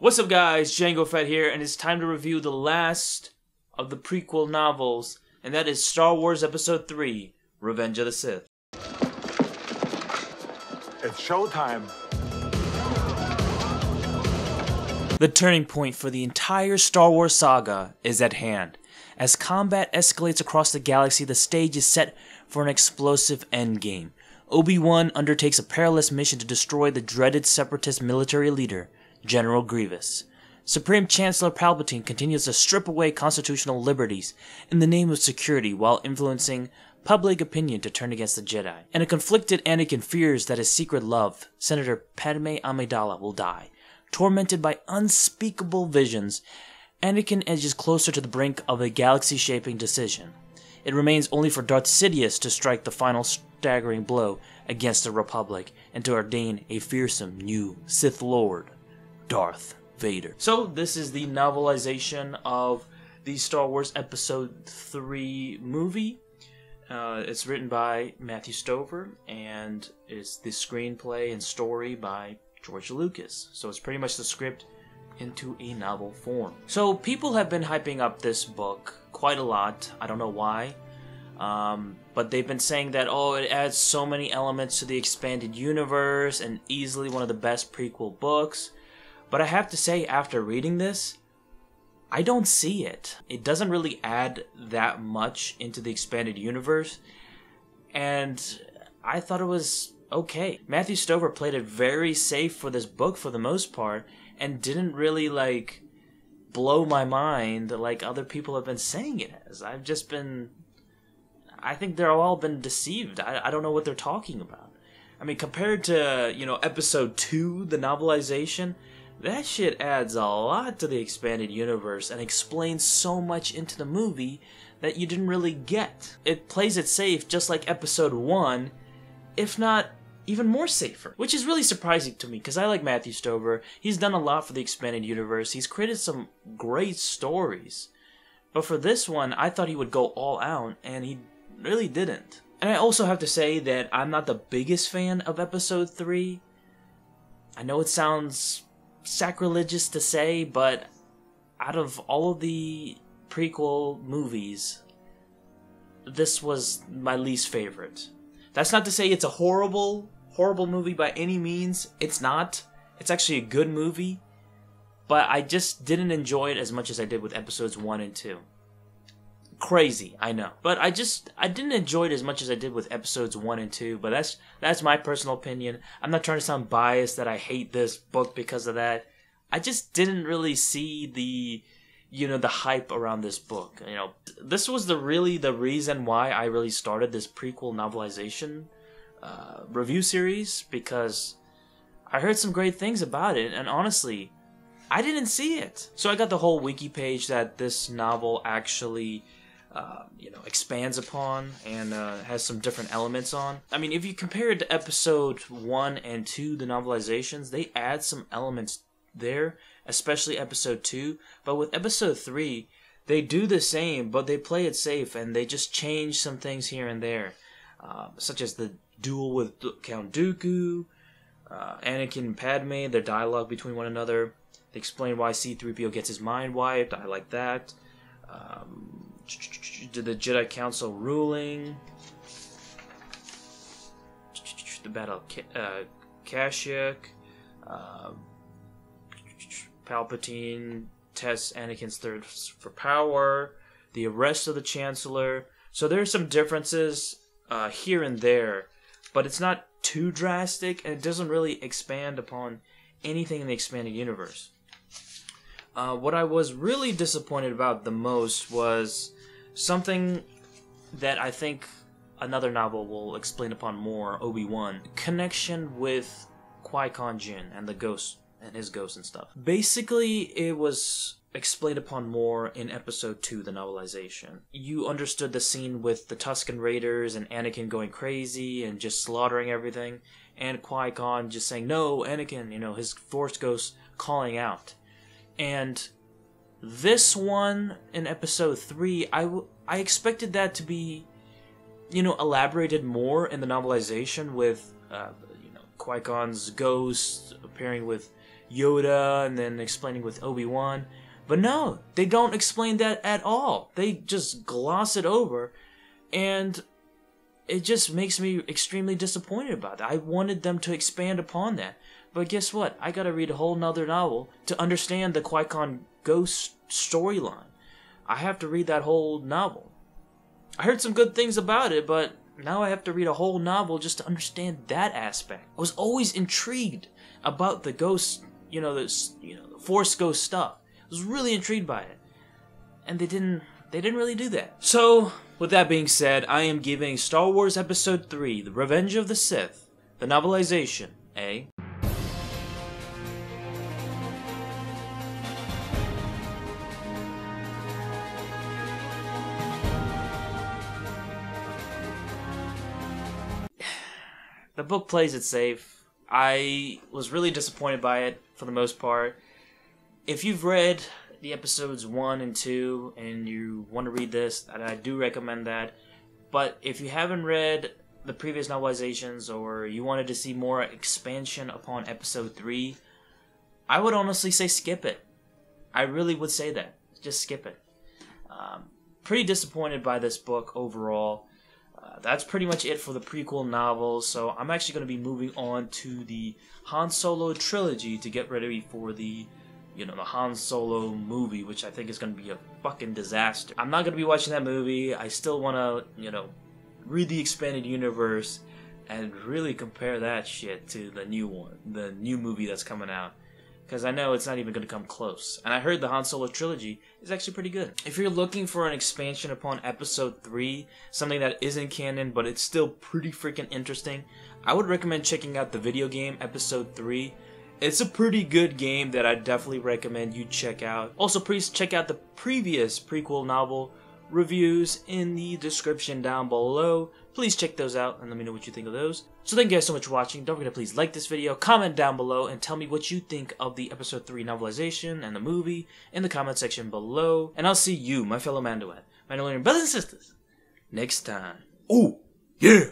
What's up guys, Django Fett here, and it's time to review the last of the prequel novels, and that is Star Wars Episode 3, Revenge of the Sith. It's showtime. The turning point for the entire Star Wars saga is at hand. As combat escalates across the galaxy, the stage is set for an explosive endgame. Obi-Wan undertakes a perilous mission to destroy the dreaded Separatist military leader, General Grievous. Supreme Chancellor Palpatine continues to strip away constitutional liberties in the name of security while influencing public opinion to turn against the Jedi. And a conflicted Anakin fears that his secret love, Senator Padme Amidala, will die. Tormented by unspeakable visions, Anakin edges closer to the brink of a galaxy-shaping decision. It remains only for Darth Sidious to strike the final staggering blow against the Republic and to ordain a fearsome new Sith Lord, Darth Vader. So this is the novelization of the Star Wars Episode 3 movie. It's written by Matthew Stover, and it's the screenplay and story by George Lucas. So it's pretty much the script into a novel form. So people have been hyping up this book quite a lot. I don't know why. But they've been saying that, oh, it adds so many elements to the expanded universe and easily one of the best prequel books. But I have to say, after reading this, I don't see it. It doesn't really add that much into the expanded universe, and I thought it was okay. Matthew Stover played it very safe for this book for the most part, and didn't really, blow my mind like other people have been saying it has. I think they're all been deceived. I don't know what they're talking about. I mean, compared to, Episode 2, the novelization, that shit adds a lot to the expanded universe and explains so much into the movie that you didn't really get. It plays it safe just like Episode 1, if not even more safer. Which is really surprising to me, because I like Matthew Stover. He's done a lot for the expanded universe. He's created some great stories. But for this one, I thought he would go all out, and he really didn't. And I also have to say that I'm not the biggest fan of Episode 3. I know it sounds sacrilegious to say, but out of all of the prequel movies, this was my least favorite. That's not to say it's a horrible movie by any means. It's not. It's actually a good movie, but I just didn't enjoy it as much as I did with Episodes 1 and 2. Crazy, I know. But I didn't enjoy it as much as I did with Episodes 1 and 2, but that's my personal opinion. I'm not trying to sound biased that I hate this book because of that. I just didn't really see the hype around this book. This was the reason why I really started this prequel novelization review series, because I heard some great things about it, and honestly, I didn't see it. So I got the whole wiki page that this novel actually expands upon and has some different elements on. I mean, if you compare it to Episode 1 and 2, the novelizations, they add some elements there, especially Episode 2. But with Episode 3, they do the same, but they play it safe, and they just change some things here and there. Such as the duel with Count Dooku, Anakin and Padme, their dialogue between one another. They explain why C-3PO gets his mind wiped. I like that. The Jedi Council ruling. The Battle of Kashyyyk. Palpatine tests Anakin's thirst for power. The arrest of the Chancellor. So there are some differences here and there, but it's not too drastic, and it doesn't really expand upon anything in the expanded universe. What I was really disappointed about the most was something that I think another novel will explain upon more, Obi-Wan. Connection with Qui-Gon Jinn and the ghost and his ghost and stuff. Basically, it was explained upon more in Episode 2, the novelization. You understood the scene with the Tusken Raiders and Anakin going crazy and just slaughtering everything, and Qui-Gon just saying, "No, Anakin," his Force ghost calling out. And this one in Episode 3, I expected that to be, elaborated more in the novelization with, Qui-Gon's ghost appearing with Yoda and then explaining with Obi-Wan. But no, they don't explain that at all. They just gloss it over, and it just makes me extremely disappointed about that. I wanted them to expand upon that. But guess what? I gotta read a whole nother novel to understand the Qui-Gon Ghost storyline. I have to read that whole novel. I heard some good things about it, but now I have to read a whole novel just to understand that aspect. I was always intrigued about the ghost, the Force ghost stuff. I was really intrigued by it, and they didn't really do that. So, with that being said, I am giving Star Wars Episode 3, The Revenge of the Sith, the novelization, a... The book plays it safe. I was really disappointed by it for the most part. If you've read the episodes 1 and 2 and you want to read this, I do recommend that. But if you haven't read the previous novelizations or you wanted to see more expansion upon episode 3, I would honestly say skip it. I really would say that. Just skip it. Pretty disappointed by this book overall. That's pretty much it for the prequel novels, so I'm actually going to be moving on to the Han Solo trilogy to get ready for the Han Solo movie, which I think is going to be a fucking disaster. I'm not going to be watching that movie. I still want to, read the expanded universe and really compare that shit to the new one, the new movie that's coming out. Because I know it's not even going to come close. And I heard the Han Solo trilogy is actually pretty good. If you're looking for an expansion upon episode 3, something that isn't canon, but it's still pretty freaking interesting, I would recommend checking out the Videogame episode 3. It's a pretty good game that I definitely recommend you check out. Also, please check out the previous prequel novel reviews in the description down below. Please check those out and let me know what you think of those. So thank you guys so much for watching. Don't forget to please like this video, comment down below, and tell me what you think of the episode 3 novelization and the movie in the comment section below. And I'll see you, my fellow Mandalorian brothers and sisters, next time. Oh, yeah!